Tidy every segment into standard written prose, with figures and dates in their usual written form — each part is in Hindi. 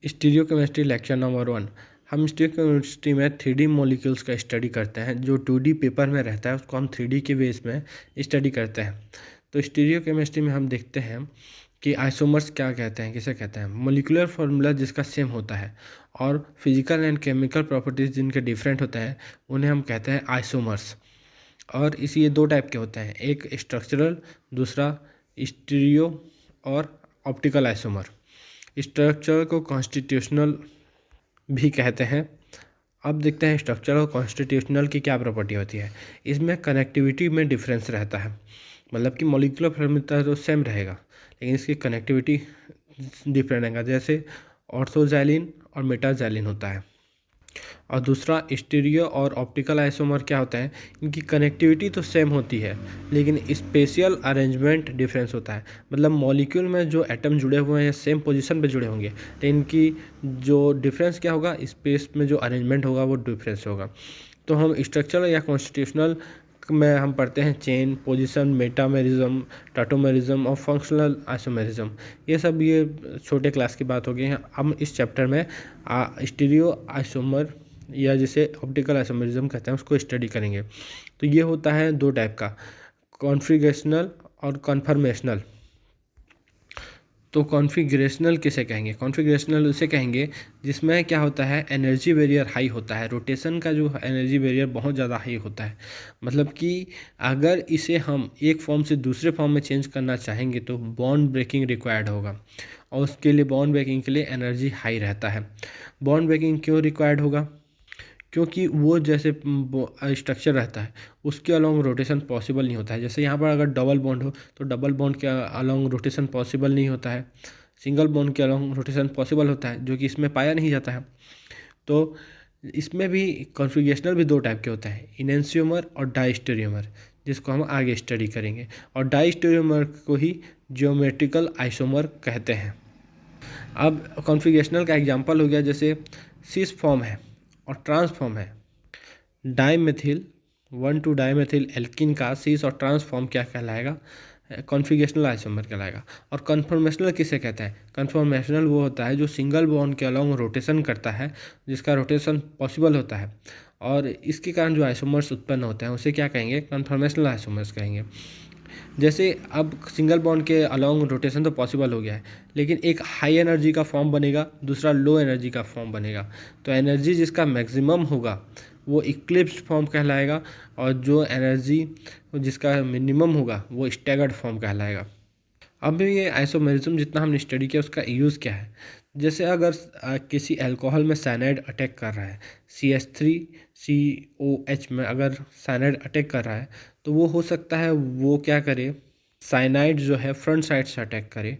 Stereochemistry lecture number 1। हम स्टीरियोकेमिस्ट्री में 3D मॉलिक्यूल्स का स्टडी करते हैं। जो 2D पेपर में रहता है उसको हम 3D के बेस में स्टडी करते हैं। तो स्टीरियोकेमिस्ट्री में हम देखते हैं कि आइसोमर्स क्या कहते हैं, किसे कहते हैं। मॉलिक्यूलर फार्मूला जिसका सेम होता है और फिजिकल एंड केमिकल प्रॉपर्टीज जिनके डिफरेंट होते हैं उन्हें हम कहते हैं आइसोमर्स। और इसी ये दो टाइप के होते हैं, एक स्ट्रक्चरल, दूसरा स्टीरियो और ऑप्टिकल आइसोमर। स्ट्रक्चर को कॉन्स्टिट्यूशनल भी कहते हैं। अब देखते हैं स्ट्रक्चर और कॉन्स्टिट्यूशनल की क्या प्रॉपर्टी होती है। इसमें कनेक्टिविटी में डिफरेंस रहता है, मतलब कि मॉलिक्यूलर फॉर्मूला तो सेम रहेगा लेकिन इसकी कनेक्टिविटी डिफरेंट रहेगा, जैसे ऑर्थोजैलिन और मेटाजैलिन होता है। और दूसरा स्टीरियो और ऑप्टिकल आइसोमर क्या होता है, इनकी कनेक्टिविटी तो सेम होती है लेकिन स्पेशियल अरेंजमेंट डिफरेंस होता है। मतलब मॉलिक्यूल में जो एटम जुड़े हुए हैं सेम पोजीशन पे जुड़े होंगे लेकिन इनकी जो डिफरेंस क्या होगा, स्पेस में जो अरेंजमेंट होगा वो डिफरेंस होगा। तो हम स्ट्रक्चरल या कॉन्स्टिट्यूशनल में हम पढ़ते हैं चेन, पोजीशन, मेटामेरिज्म, टाटोमेरिज्म और फंक्शनल आइसोमेरिज्म। ये सब ये छोटे क्लास की बात हो गई है। हम इस चैप्टर में स्टीरियो आइसोमर या जिसे ऑप्टिकल आइसोमेरिज्म कहते हैं उसको स्टडी करेंगे। तो ये होता है दो टाइप का, कॉन्फिगरेशनल और कन्फर्मेशनल। तो कॉन्फिगरेशनल किसे कहेंगे, कॉन्फिगरेशनल उसे कहेंगे जिसमें क्या होता है, एनर्जी बैरियर हाई होता है। रोटेशन का जो एनर्जी बैरियर बहुत ज़्यादा हाई होता है। मतलब कि अगर इसे हम एक फॉर्म से दूसरे फॉर्म में चेंज करना चाहेंगे तो बॉन्ड ब्रेकिंग रिक्वायर्ड होगा और उसके लिए बॉन्ड ब्रेकिंग के लिए एनर्जी हाई रहता है। बॉन्ड ब्रेकिंग क्यों रिक्वायर्ड होगा, क्योंकि वो जैसे स्ट्रक्चर रहता है उसके अलॉन्ग रोटेशन पॉसिबल नहीं होता है। जैसे यहाँ पर अगर डबल बॉन्ड हो तो डबल बॉन्ड के अलॉन्ग रोटेशन पॉसिबल नहीं होता है, सिंगल बॉन्ड के अलॉन्ग रोटेशन पॉसिबल होता है, जो कि इसमें पाया नहीं जाता है। तो इसमें भी कॉन्फिगरेशनल भी दो टाइप के होते हैं, इनेंशियोमर और डाइस्टेरियोमर, जिसको हम आगे स्टडी करेंगे। और डाइस्टेरियोमर को ही जियोमेट्रिकल आइसोमर कहते हैं। अब कॉन्फिगरेशनल का एग्जांपल हो गया, जैसे सिस फॉर्म है और ट्रांस फॉर्म है। डाइमेथिल 1,2 डाइमेथिल एल्कीन का सिस और ट्रांस फॉर्म क्या कहलाएगा, कॉन्फिगरेशनल आइसोमर कहलाएगा। और कन्फर्मेशनल किसे कहते हैं, कन्फर्मेशनल वो होता है जो सिंगल बॉन्ड के अलॉन्ग रोटेशन करता है, जिसका रोटेशन पॉसिबल होता है और इसके कारण जो आइसोमर्स उत्पन्न होते हैं उसे क्या कहेंगे, कन्फर्मेशनल आइसोमर्स कहेंगे। जैसे अब सिंगल बॉन्ड के अलॉन्ग रोटेशन तो पॉसिबल हो गया है लेकिन एक हाई एनर्जी का फॉर्म बनेगा, दूसरा लो एनर्जी का फॉर्म बनेगा। तो एनर्जी जिसका मैक्सिमम होगा वो इक्लिप्स फॉर्म कहलाएगा और जो एनर्जी जिसका मिनिमम होगा वो स्टैगर्ड फॉर्म कहलाएगा। अब ये आइसोमेरिज्म जितना हमने स्टडी किया उसका यूज़ क्या है। जैसे अगर किसी अल्कोहल में साइनाइड अटैक कर रहा है, CH3COH में अगर साइनाइड अटैक कर रहा है तो वो हो सकता है वो क्या करे, साइनाइड जो है फ्रंट साइड से अटैक करे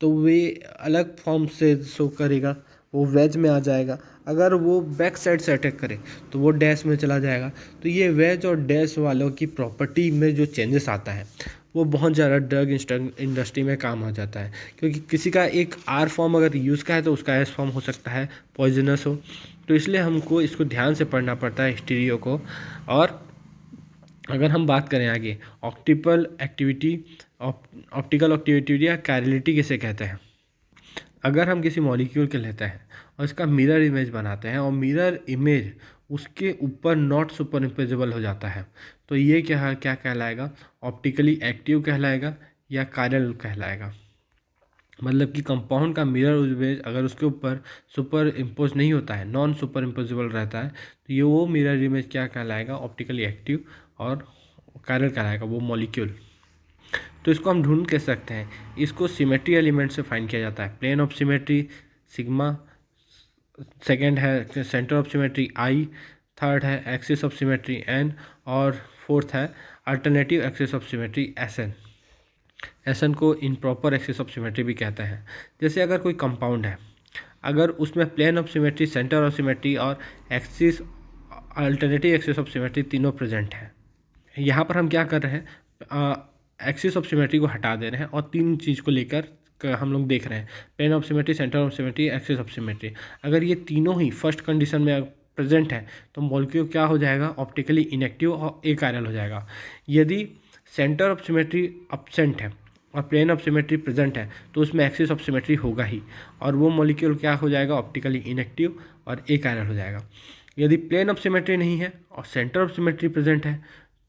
तो वे अलग फॉर्म से शो करेगा, वो वेज में आ जाएगा। अगर वो बैक साइड से अटैक करे तो वो डैश में चला जाएगा। तो ये वेज और डैश वालों की प्रॉपर्टी में जो चेंजेस आता है वो बहुत ज़्यादा ड्रग इंडस्ट्री में काम आ जाता है, क्योंकि किसी का एक आर फॉर्म अगर यूज़ का है तो उसका एस फॉर्म हो सकता है पॉइजनस हो। तो इसलिए हमको इसको ध्यान से पढ़ना पड़ता है स्टीरियो को। और अगर हम बात करें आगे ऑप्टिकल एक्टिविटी या कैरिलिटी किसे कहते हैं। अगर हम किसी मॉलिक्यूल के लेते हैं और इसका मिरर इमेज बनाते हैं और मिरर इमेज उसके ऊपर नॉट सुपर इम्पोजेबल हो जाता है तो ये क्या कहलाएगा, ऑप्टिकली एक्टिव कहलाएगा या कायरल कहलाएगा। मतलब कि कंपाउंड का मिरर इमेज अगर उसके ऊपर सुपर इम्पोज नहीं होता है, नॉन सुपर इम्पोजेबल रहता है, तो ये वो मिरर इमेज क्या कहलाएगा, ऑप्टिकली एक्टिव और कायरल कहलाएगा वो मॉलिक्यूल। तो इसको हम ढूंढ कह सकते हैं, इसको सिमेट्री एलिमेंट से फाइंड किया जाता है। Plane of symmetry sigma, second है centre of symmetry i, third है एक्सिस ऑफ सिमेट्री एन और फोर्थ है alternative axis of symmetry Sn. Sn को इम्प्रॉपर एक्सिस ऑफ सिमेट्री भी कहते हैं। जैसे अगर कोई कंपाउंड है, अगर उसमें plane of symmetry, centre of symmetry और axis alternative axis of symmetry तीनों प्रेजेंट है। यहाँ पर हम क्या कर रहे हैं, एक्सिस ऑफ सिमेट्री को हटा दे रहे हैं और तीन चीज़ को लेकर हम लोग देख रहे हैं, plane of symmetry, centre of symmetry, axis of symmetry. अगर ये तीनों ही फर्स्ट कंडीशन में प्रेजेंट है तो मॉलिक्यूल क्या हो जाएगा, ऑप्टिकली इनएक्टिव और अकायरल हो जाएगा। यदि सेंटर ऑफ सिमेट्री अब्सेंट है और प्लेन ऑफ सिमेट्री प्रेजेंट है तो उसमें एक्सिस ऑफ सिमेट्री होगा ही, और वो मॉलिक्यूल क्या हो जाएगा, ऑप्टिकली इनएक्टिव और अकायरल हो जाएगा। यदि प्लेन ऑफ सिमेट्री नहीं है और सेंटर ऑफ सिमेट्री प्रेजेंट है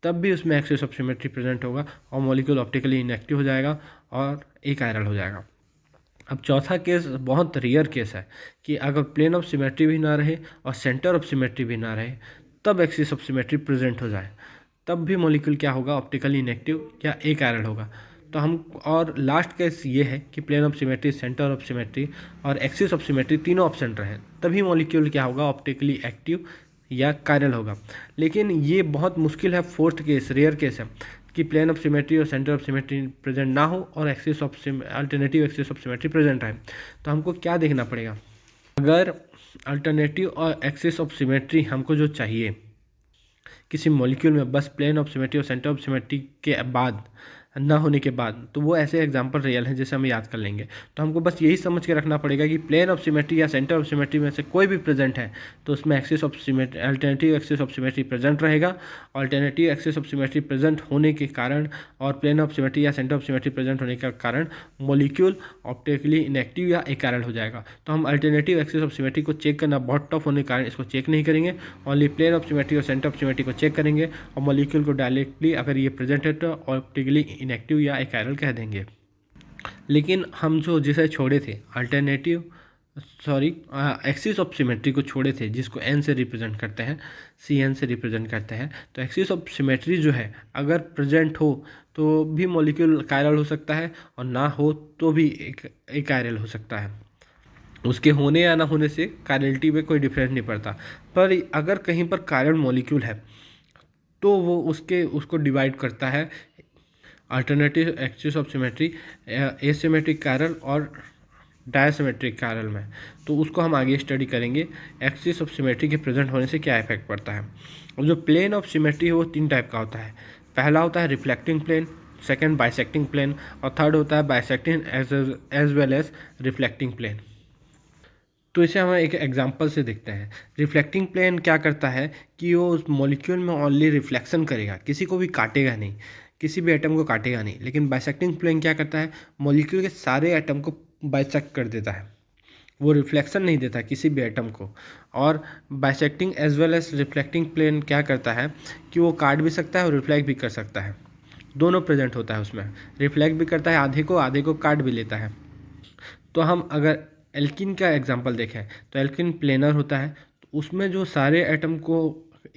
तब भी उसमें एक्सिस ऑफ सिमेट्री प्रेजेंट होगा और मॉलिक्यूल ऑप्टिकली इनएक्टिव हो जाएगा और अकायरल हो जाएगा। अब चौथा केस बहुत रेयर केस है कि अगर प्लेन ऑफ सिमेट्री भी ना रहे और सेंटर ऑफ सिमेट्री भी ना रहे तब एक्सिस ऑफ सिमेट्री प्रेजेंट हो जाए, तब भी मॉलिक्यूल क्या होगा, ऑप्टिकली इनएक्टिव या अकायरल होगा। तो हम, और लास्ट केस ये है कि plane of symmetry, centre of symmetry और एक्सिस ऑफ सिमेट्री तीनों ऑप्शन रहे तभी मॉलिक्यूल क्या होगा, ऑप्टिकली एक्टिव या कायरल होगा। लेकिन ये बहुत मुश्किल है, फोर्थ केस, रेयर केस है कि प्लेन ऑफ सिमेट्री और सेंटर ऑफ सिमेट्री प्रेजेंट ना हो और axis of alternative axis of symmetry present रहे। तो हमको क्या देखना पड़ेगा, अगर अल्टरनेटिव और एक्सिस ऑफ सिमेट्री हमको जो चाहिए किसी मॉलिक्यूल में बस प्लेन ऑफ सिमेट्री और सेंटर ऑफ सिमेट्री के बाद ना होने के बाद, तो वो ऐसे एग्जांपल रियल हैं जैसे हम याद कर लेंगे। तो हमको बस यही समझ के रखना पड़ेगा कि प्लेन ऑफ सिमेट्री या सेंटर ऑफ सिमेट्री में से कोई भी प्रेजेंट है तो उसमें axis of symmetry, alternative axis of symmetry present रहेगा। Alternative axis of symmetry present होने के कारण और प्लेन ऑफ सिमेट्री या सेंटर ऑफ सिमेट्री प्रेजेंट होने के कारण मॉलिक्यूल ऑप्टिकली इनएक्टिव या अकायरल हो जाएगा। तो हम अल्टरनेटिव एक्सिस ऑफ सिमेट्री को चेक करना बहुत टफ होने के कारण इसको चेक नहीं करेंगे, ओनली प्लेन ऑफ सिमेट्री और सेंटर ऑफ सिमेट्री को चेक करेंगे और मॉलिक्यूल को डायरेक्टली अगर ये प्रेजेंट है तो ऑप्टिकली इनएक्टिव या अकायरल कह देंगे। लेकिन हम जो जिसे छोड़े थे अल्टरनेटिव एक्सिस ऑफ सिमेट्री को छोड़े थे, जिसको एन से रिप्रेजेंट करते हैं, सी एन से रिप्रेजेंट करते हैं, तो एक्सिस ऑफ सिमेट्री जो है अगर प्रेजेंट हो तो भी मॉलिक्यूल कायरल हो सकता है और ना हो तो भी अकायरल हो सकता है। उसके होने या ना होने से कायरलिटी में कोई डिफरेंस नहीं पड़ता। पर अगर कहीं पर कायरल मॉलिक्यूल है तो वो उसको डिवाइड करता है alternative axis of symmetry, asymmetric chiral और डायसिमेट्रिक कायरल में। तो उसको हम आगे स्टडी करेंगे एक्सिस ऑफ सिमेट्री के प्रेजेंट होने से क्या इफेक्ट पड़ता है। और जो प्लेन ऑफ सिमेट्री है वो तीन टाइप का होता है। पहला होता है reflecting plane, second bisecting plane और थर्ड होता है bisecting as well as reflecting plane. तो इसे हम एक एग्जांपल से देखते हैं। रिफ्लेक्टिंग प्लेन क्या करता है कि वो उस मॉलिक्यूल में ओनली रिफ्लेक्शन करेगा, किसी को भी काटेगा नहीं, किसी भी एटम को काटेगा नहीं। लेकिन बाइसेक्टिंग प्लेन क्या करता है, मॉलिक्यूल के सारे एटम को बाइसेक्ट कर देता है, वो रिफ्लेक्शन नहीं देता किसी भी एटम को। और bisecting as well as reflecting plane क्या करता है कि वो काट भी सकता है और रिफ्लेक्ट भी कर सकता है, दोनों प्रेजेंट होता है उसमें। रिफ्लेक्ट भी करता है आधे को काट भी लेता है। तो हम अगर एल्किन का एग्जांपल देखें तो एल्किन प्लेनर होता है, तो उसमें जो सारे एटम को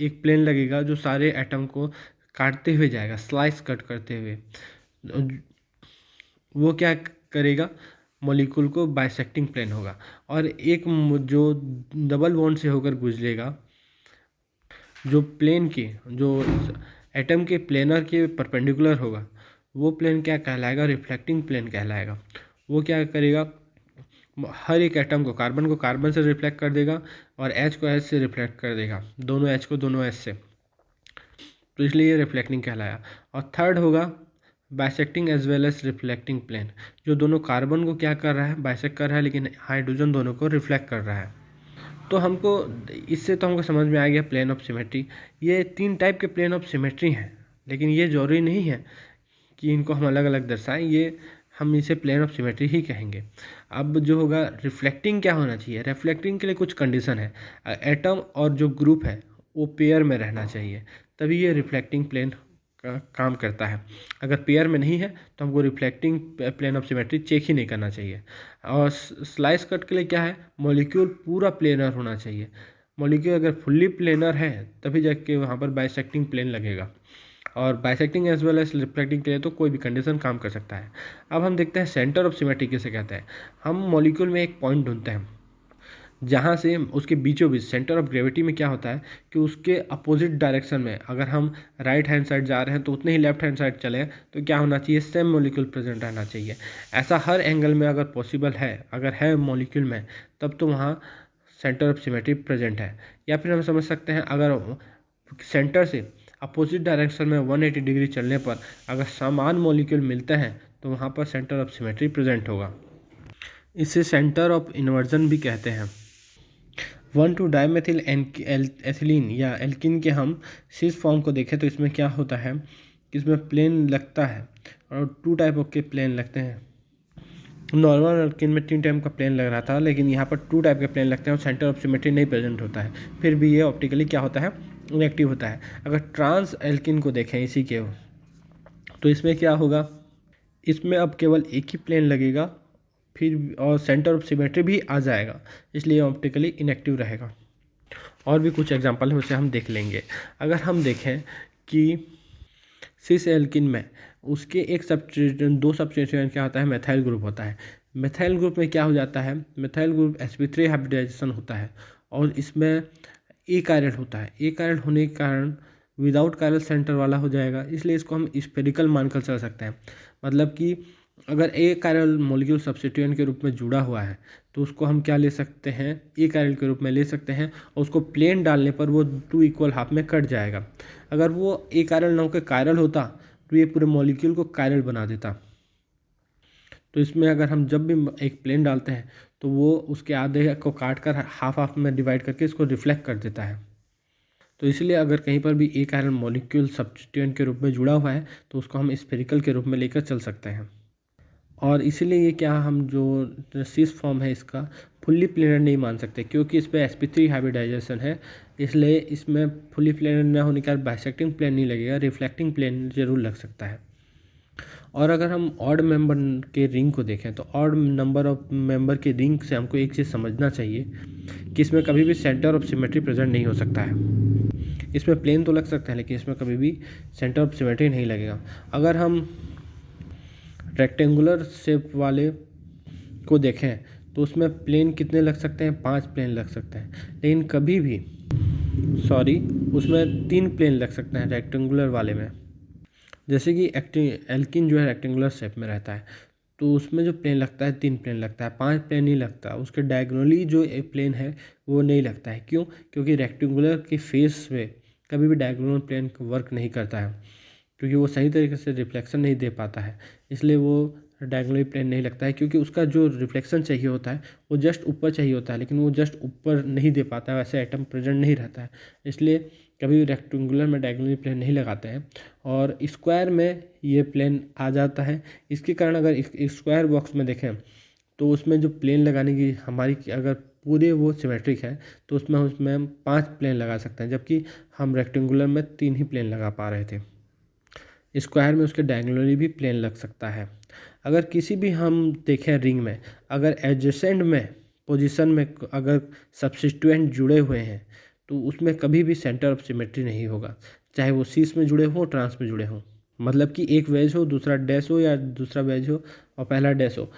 एक प्लेन लगेगा जो सारे एटम को काटते हुए जाएगा, स्लाइस कट करते हुए। वो क्या करेगा, मॉलिक्यूल को बाइसेक्टिंग प्लेन होगा। और एक जो डबल बॉन्ड से होकर गुजरेगा, जो प्लेन के, जो एटम के प्लेनर के परपेंडिकुलर होगा, वो प्लेन क्या कहलाएगा, रिफ्लेक्टिंग प्लेन कहलाएगा। वो क्या करेगा, हर एक एटम को कार्बन से रिफ्लेक्ट कर देगा और एच को एच से रिफ्लेक्ट कर देगा, दोनों एच को दोनों एच से, तो इसलिए ये रिफ्लेक्टिंग कहलाया। और थर्ड होगा bisecting as well as reflecting plane, जो दोनों कार्बन को क्या कर रहा है, बाइसेक्ट कर रहा है, लेकिन हाइड्रोजन दोनों को रिफ्लेक्ट कर रहा है। तो हमको इससे तो हमको समझ में आ गया प्लेन ऑफ सिमेट्री। ये तीन टाइप के प्लेन ऑफ सिमेट्री हैं, लेकिन ये जरूरी नहीं है कि इनको हम अलग अलग दर्शाएं, ये हम इसे प्लेन ऑफ सिमेट्री ही कहेंगे। अब जो होगा रिफ्लेक्टिंग क्या होना चाहिए, रिफ्लेक्टिंग के लिए कुछ कंडीशन है। एटम और जो ग्रुप है वो पेयर में रहना चाहिए, तभी ये रिफ्लेक्टिंग प्लेन का काम करता है। अगर पेयर में नहीं है तो हमको reflecting plane of symmetry check ही नहीं करना चाहिए। और स्लाइस कट के लिए क्या है, मॉलिक्यूल पूरा प्लेनर होना चाहिए। मॉलिक्यूल अगर फुल्ली प्लेनर है तभी जाके वहाँ पर बाइसेक्टिंग प्लेन लगेगा। और bisecting as well as reflecting के लिए तो कोई भी कंडीशन काम कर सकता है। अब हम देखते हैं सेंटर ऑफ सिमेट्री किसे कहते हैं। हम मॉलिक्यूल में एक पॉइंट ढूंढते हैं जहाँ से उसके बीचों बीच सेंटर ऑफ ग्रेविटी में क्या होता है कि उसके अपोजिट डायरेक्शन में अगर हम राइट हैंड साइड जा रहे हैं तो उतने ही लेफ्ट हैंड साइड चले तो क्या होना चाहिए, सेम मॉलिक्यूल प्रेजेंट रहना चाहिए। ऐसा हर एंगल में अगर पॉसिबल है, अगर है मॉलिक्यूल में, तब तो वहाँ सेंटर ऑफ सिमेट्री प्रेजेंट है। या फिर हम समझ सकते हैं अगर सेंटर से अपोजिट डायरेक्शन में 180 डिग्री चलने पर अगर समान मॉलिक्यूल मिलते हैं तो वहाँ पर सेंटर ऑफ सिमेट्री प्रेजेंट होगा। इसे सेंटर ऑफ इन्वर्जन भी कहते हैं। 1,2 डाइमेथिल एथिलीन या एल्किन के हम सिस फॉर्म को देखें तो इसमें क्या होता है कि इसमें प्लेन लगता है और 2 टाइप के प्लेन लगते हैं। नॉर्मल एल्किन में 3 टाइप का प्लेन लग रहा था, लेकिन यहाँ पर 2 टाइप के प्लेन लगते हैं और सेंटर ऑफ सिमेट्री नहीं प्रेजेंट होता है, फिर भी ये ऑप्टिकली क्या होता है, इनएक्टिव होता है। अगर ट्रांस एल्किन को देखें इसी के, तो इसमें क्या होगा, इसमें अब केवल एक ही प्लेन लगेगा फिर और सेंटर ऑफ सिमेट्री भी आ जाएगा, इसलिए ऑप्टिकली इनएक्टिव रहेगा। और भी कुछ एग्जांपल है उसे हम देख लेंगे। अगर हम देखें कि सिस एल्किन में उसके एक दो सब्स्टिट्यूएंट क्या होता है, मेथाइल ग्रुप होता है। मेथाइल ग्रुप में क्या हो जाता है, मेथाइल ग्रुप sp3 हाइब्रिडाइजेशन होता है और इसमें ए कायरल होता है। ए कायरल होने के कारण विदाउट कायरल सेंटर वाला हो जाएगा, इसलिए इसको हम स्फेरिकल मानकर चल सकते हैं। मतलब कि अगर ए कायरल मॉलिक्यूल सब्स्टिट्यूएंट के रूप में जुड़ा हुआ है तो उसको हम क्या ले सकते हैं, ए कायरल के रूप में ले सकते हैं और उसको प्लेन डालने पर वो 2 इक्वल हाफ में कट जाएगा। अगर वो ए कायरल ना होकर कायरल होता तो ये पूरे मॉलिक्यूल को कायरल बना देता। तो इसमें अगर हम जब भी एक प्लेन डालते हैं तो वो उसके आधे को काट कर हाफ हाफ में डिवाइड करके इसको रिफ्लेक्ट कर देता है। तो इसलिए अगर कहीं पर भी एक आयरन मॉलिक्यूल सब्स्टिट्यूएंट के रूप में जुड़ा हुआ है तो उसको हम स्फेरिकल के रूप में लेकर चल सकते हैं। और इसीलिए ये क्या हम जो सिस फॉर्म है इसका फुल्ली प्लेनर नहीं मान सकते, क्योंकि इस पर sp3 हाइब्रिडाइजेशन है, इसलिए इसमें फुल्ली प्लेनर न होने के कारण बाइसेक्टिंग प्लेन नहीं लगेगा, रिफ्लेक्टिंग प्लेन जरूर लग सकता है। और अगर हम ऑड मेंबर के रिंग को देखें तो ऑड नंबर ऑफ मेंबर के रिंग से हमको एक चीज़ समझना चाहिए कि इसमें कभी भी सेंटर ऑफ सिमेट्री प्रेजेंट नहीं हो सकता है। इसमें प्लेन तो लग सकता है लेकिन इसमें कभी भी सेंटर ऑफ सिमेट्री नहीं लगेगा। अगर हम रेक्टेंगुलर शेप वाले को देखें तो उसमें प्लेन कितने लग सकते हैं, 5 प्लेन लग सकते हैं, लेकिन कभी भी उसमें 3 प्लेन लग सकते हैं रेक्टेंगुलर वाले में। जैसे कि एल्किन जो है रेक्टेंगुलर शेप में रहता है तो उसमें जो प्लेन लगता है 3 प्लेन लगता है, 5 प्लेन नहीं लगता। उसके डायगोनली जो एक प्लेन है वो नहीं लगता है। क्यों? क्योंकि रेक्टेंगुलर की फेस में कभी भी डायगोनल प्लेन वर्क नहीं करता है, क्योंकि वो सही तरीके से रिफ्लेक्शन नहीं दे पाता है, इसलिए वो डायगोनली प्लेन नहीं लगता है। क्योंकि उसका जो रिफ्लेक्शन चाहिए होता है वो जस्ट ऊपर चाहिए होता है, लेकिन वो जस्ट ऊपर नहीं दे पाता है, वैसे एटम प्रेजेंट नहीं रहता है, इसलिए कभी भी रेक्टेंगुलर में डायगोनली प्लेन नहीं लगाते हैं। और स्क्वायर में ये प्लेन आ जाता है। इसके कारण अगर स्क्वायर बॉक्स में देखें तो उसमें जो प्लेन लगाने की हमारी अगर पूरे वो सिमेट्रिक है तो उसमें 5 प्लेन लगा सकते हैं, जबकि हम रेक्टेंगुलर में 3 ही प्लेन लगा पा रहे थे। स्क्वायर में उसके डायगोनली भी प्लेन लग सकता है। अगर किसी भी हम देखें रिंग में अगर एडजेसेंट में पोजीशन में अगर सब्स्टिट्यूएंट जुड़े हुए हैं तो उसमें कभी भी सेंटर ऑफ सिमेट्री नहीं होगा, चाहे वो सीस में जुड़े हों ट्रांस में जुड़े हों। मतलब कि एक वेज हो दूसरा डैश हो या दूसरा वेज हो और पहला डैश हो,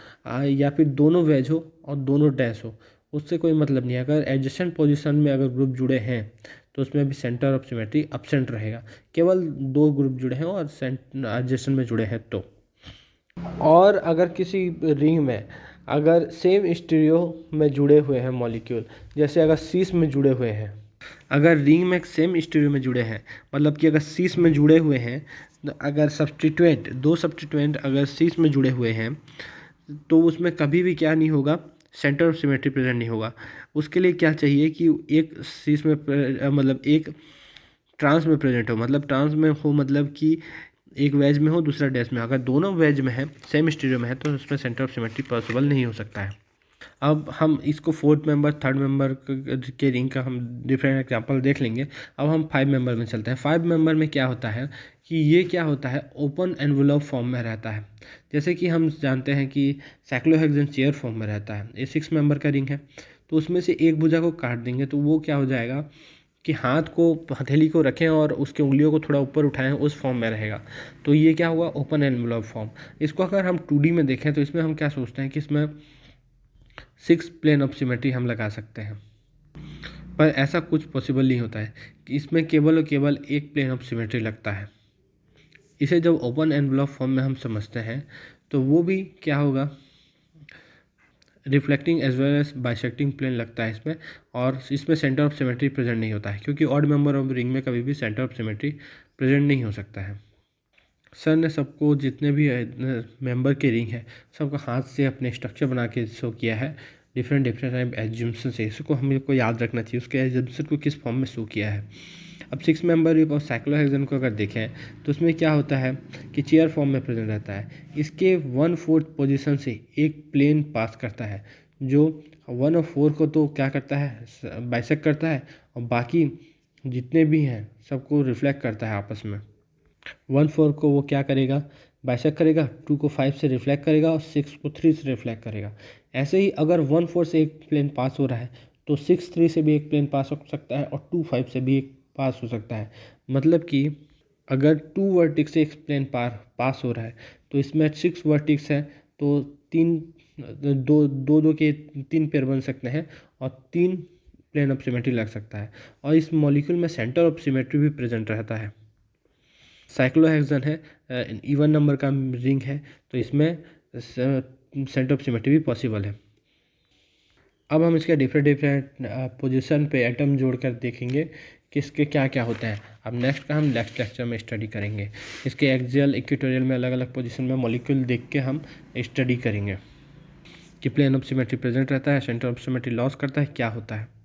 या फिर दोनों वेज हो और दोनों डैश हो, उससे कोई मतलब नहीं है। अगर एडजेसेंट पोजीशन में अगर ग्रुप जुड़े हैं तो उसमें भी सेंटर ऑफ सिमेट्री एब्सेंट रहेगा, केवल 2 ग्रुप जुड़े हैं और एडजेसेंट में जुड़े हैं तो। और अगर किसी रिंग में अगर सेम स्टीरियो में जुड़े हुए हैं मॉलिक्यूल, जैसे अगर सीस में जुड़े हुए हैं, अगर रिंग में सेम स्टीरियो में जुड़े हैं, मतलब कि अगर सीस में जुड़े हुए हैं, अगर सब्स्टिट्यूएंट 2 सब्स्टिट्यूएंट अगर सीस में जुड़े हुए हैं तो उसमें कभी भी क्या नहीं होगा, सेंटर ऑफ सिमेट्री प्रेजेंट नहीं होगा। उसके लिए क्या चाहिए कि एक सीस में मतलब एक ट्रांस में प्रेजेंट हो, मतलब ट्रांस में हो, मतलब कि एक वेज में हो दूसरा डैश में। अगर दोनों वेज में है सेम स्टीरियो में है तो उसमें सेंटर ऑफ सिमेट्री पॉसिबल नहीं हो सकता है। अब हम इसको 4th मेंबर 3rd मेंबर के रिंग का हम डिफरेंट एग्जांपल देख लेंगे। अब हम 5 मेंबर में चलते हैं। 5 मेंबर में क्या होता है कि ये क्या होता है, ओपन एनवलप फॉर्म में रहता है। जैसे कि हम जानते हैं कि साइक्लोहेक्सेन चेयर फॉर्म में रहता है। ये 6 मेंबर का रिंग है, तो उसमें से एक भुजा को काट देंगे तो वो क्या हो जाएगा कि हाथ को हथेली को रखें और उसके उंगलियों को थोड़ा ऊपर उठाएं, उस फॉर्म में रहेगा। तो ये क्या हुआ, ओपन एनवलप फॉर्म। इसको अगर हम 2D में देखें तो इसमें हम क्या सोचते हैं कि इसमें 6 प्लेन ऑफ सिमेट्री हम लगा सकते हैं, पर ऐसा कुछ पॉसिबल नहीं होता है कि इसमें केवल और केवल एक प्लेन ऑफ सिमेट्री लगता है। इसे जब ओपन एनवलप फॉर्म में हम समझते हैं तो वो भी क्या होगा, reflecting as well as bisecting plane लगता है इसमें, और इसमें सेंटर ऑफ सिमेट्री प्रेजेंट नहीं होता है, क्योंकि ऑड मेंबर ऑफ रिंग में कभी भी सेंटर ऑफ सिमेट्री प्रेजेंट नहीं हो सकता है। सर ने सबको जितने भी मेंबर के रिंग है सबका हाथ से अपने स्ट्रक्चर बना के शो किया है, डिफरेंट टाइप एज्यूम्सन से। इसको हम लोग को याद रखना चाहिए उसके एज्यूम्सन को किस फॉर्म में शो किया है। अब 6 मेंबर ग्रुप ऑफ साइक्लोहेक्सेन को अगर देखें तो उसमें क्या होता है कि चेयर फॉर्म में प्रेजेंट रहता है। इसके 1/4 पोजीशन से एक प्लेन पास करता है, जो 1/4 को तो क्या करता है बाइसेक्ट करता है, और बाकी जितने भी हैं सबको रिफ्लेक्ट करता है आपस में। 1/4 को वो क्या करेगा बाइसेक्ट करेगा, 2 को 5 से रिफ्लेक्ट करेगा और 6 को 3 से रिफ्लेक्ट करेगा। ऐसे ही अगर 1/4 से एक प्लेन पास हो रहा है तो 6 3 से भी एक प्लेन पास हो सकता है और 2 5 से भी एक पास हो सकता है। मतलब कि अगर 2 वर्टिक्स से एक प्लेन पास हो रहा है तो इसमें 6 वर्टिक्स है तो दो के 3 पेयर बन सकते हैं और 3 प्लेन ऑफ सिमेट्री लग सकता है। और इस मॉलिक्यूल में सेंटर ऑफ सिमेट्री भी प्रेजेंट रहता है। साइक्लोहेक्सेन है, इवन नंबर का रिंग है, तो इसमें सेंटर ऑफ सिमेट्री भी पॉसिबल है। अब हम इसके डिफरेंट पोजीशन पे एटम जोड़कर देखेंगे कि इसके क्या क्या होते हैं। अब नेक्स्ट लेक्चर में स्टडी करेंगे इसके एक्सियल इक्वेटोरियल में अलग अलग पोजीशन में मॉलिक्यूल देख के हम स्टडी करेंगे कि प्लेन ऑफ सिमेट्री प्रेजेंट रहता है, सेंटर ऑफ सिमेट्री लॉस करता है, क्या होता है।